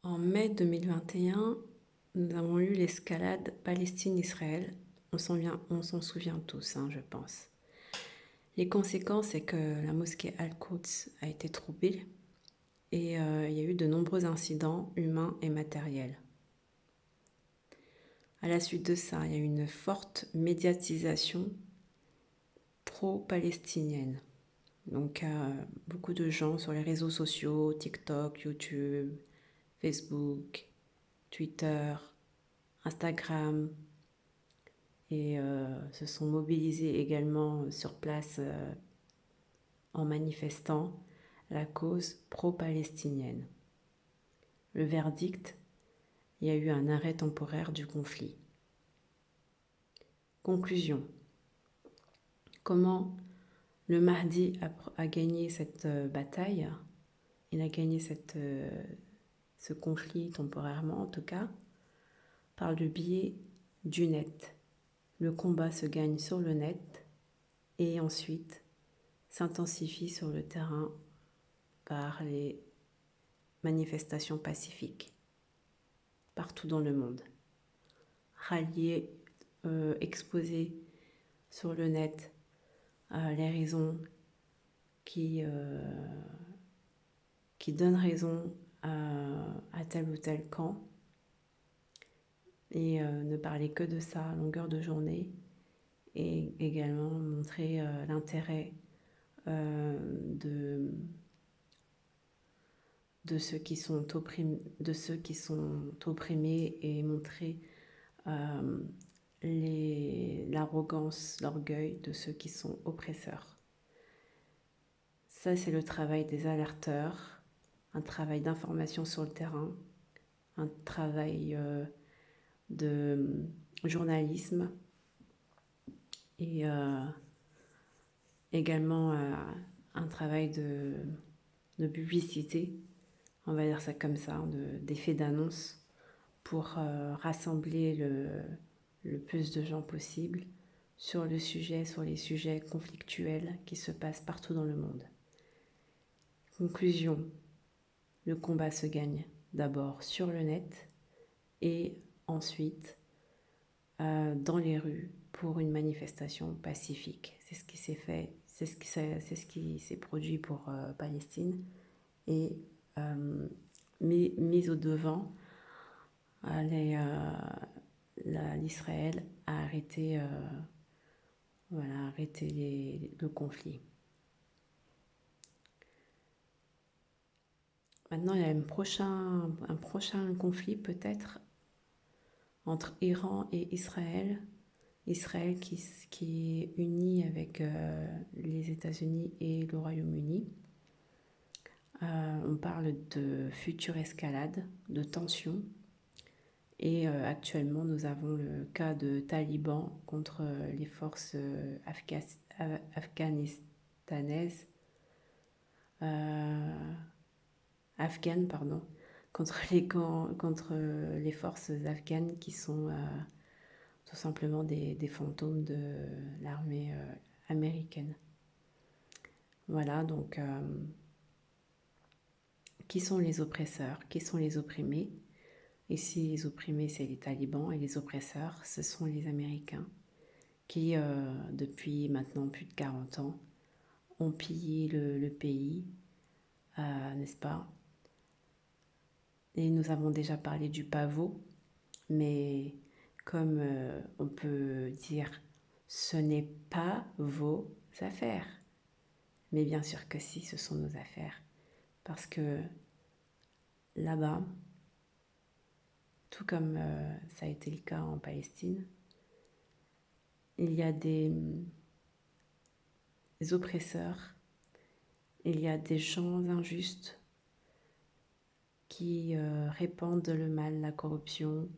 En mai 2021, nous avons eu l'escalade Palestine-Israël. On s'en souvient tous, hein, je pense. Les conséquences, c'est que la mosquée Al-Quds a été troublée et il y a eu de nombreux incidents humains et matériels. À la suite de ça, il y a eu une forte médiatisation pro-palestinienne. Donc, beaucoup de gens sur les réseaux sociaux, TikTok, YouTube, Facebook, Twitter, Instagram, et se sont mobilisés également sur place en manifestant la cause pro-palestinienne. Le verdict, il y a eu un arrêt temporaire du conflit. Conclusion. Comment le Mahdi a gagné cette bataille? Il a gagné ce conflit temporairement en tout cas par le biais du net. Le combat se gagne sur le net et ensuite s'intensifie sur le terrain par les manifestations pacifiques partout dans le monde. Rallier, exposer sur le net les raisons qui donnent raison à tel ou tel camp et ne parler que de ça à longueur de journée et également montrer l'intérêt de ceux qui sont opprimés et montrer euh, l'arrogance, l'orgueil de ceux qui sont oppresseurs. Ça, c'est le travail des alerteurs, un travail d'information sur le terrain, un travail de journalisme et également un travail de publicité, on va dire ça comme ça, d'effet d'annonce pour rassembler le plus de gens possible sur les sujets conflictuels qui se passent partout dans le monde. Conclusion, le combat se gagne d'abord sur le net et ensuite dans les rues pour une manifestation pacifique. C'est ce qui s'est fait, c'est ce qui s'est produit pour Palestine et mis au devant l'Israël a arrêté, le conflit. Maintenant, il y a un prochain conflit peut-être entre Iran et Israël. Israël qui est uni avec les États-Unis et le Royaume-Uni. On parle de future escalade, de tensions. Et actuellement, nous avons le cas de talibans contre les forces afghanistanaises, afghanes, pardon, contre les forces afghanes qui sont tout simplement des fantômes de l'armée américaine. Voilà, donc, qui sont les oppresseurs? Qui sont les opprimés? Ici, les opprimés, c'est les talibans, et les oppresseurs, ce sont les Américains qui, depuis maintenant plus de 40 ans, ont pillé le pays, n'est-ce pas? Et nous avons déjà parlé du pavot, mais comme on peut dire, ce n'est pas vos affaires. Mais bien sûr que si, ce sont nos affaires. Parce que là-bas, tout comme ça a été le cas en Palestine, il y a des oppresseurs, il y a des gens injustes qui répandent le mal, la corruption,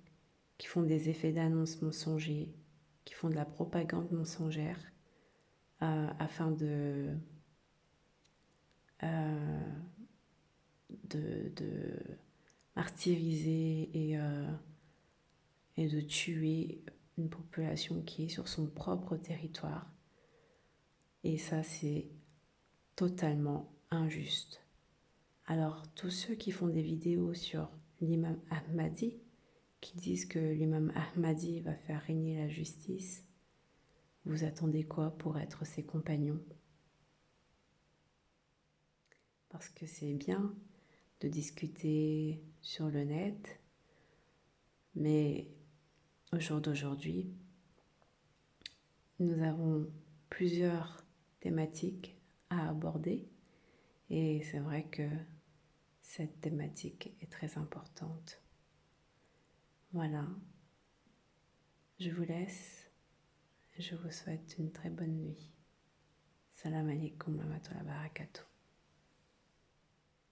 qui font des effets d'annonce mensongers, qui font de la propagande mensongère afin euh, de martyriser et de tuer une population qui est sur son propre territoire. Et ça, c'est totalement injuste. Alors, tous ceux qui font des vidéos sur l'imam Ahmadi, qui disent que l'imam Ahmadi va faire régner la justice, vous attendez quoi pour être ses compagnons? Parce que c'est bien de discuter sur le net, mais au jour d'aujourd'hui, nous avons plusieurs thématiques à aborder et c'est vrai que cette thématique est très importante. Voilà, je vous laisse, je vous souhaite une très bonne nuit. Salam alaikum wa rahmatullahi wa barakatuh.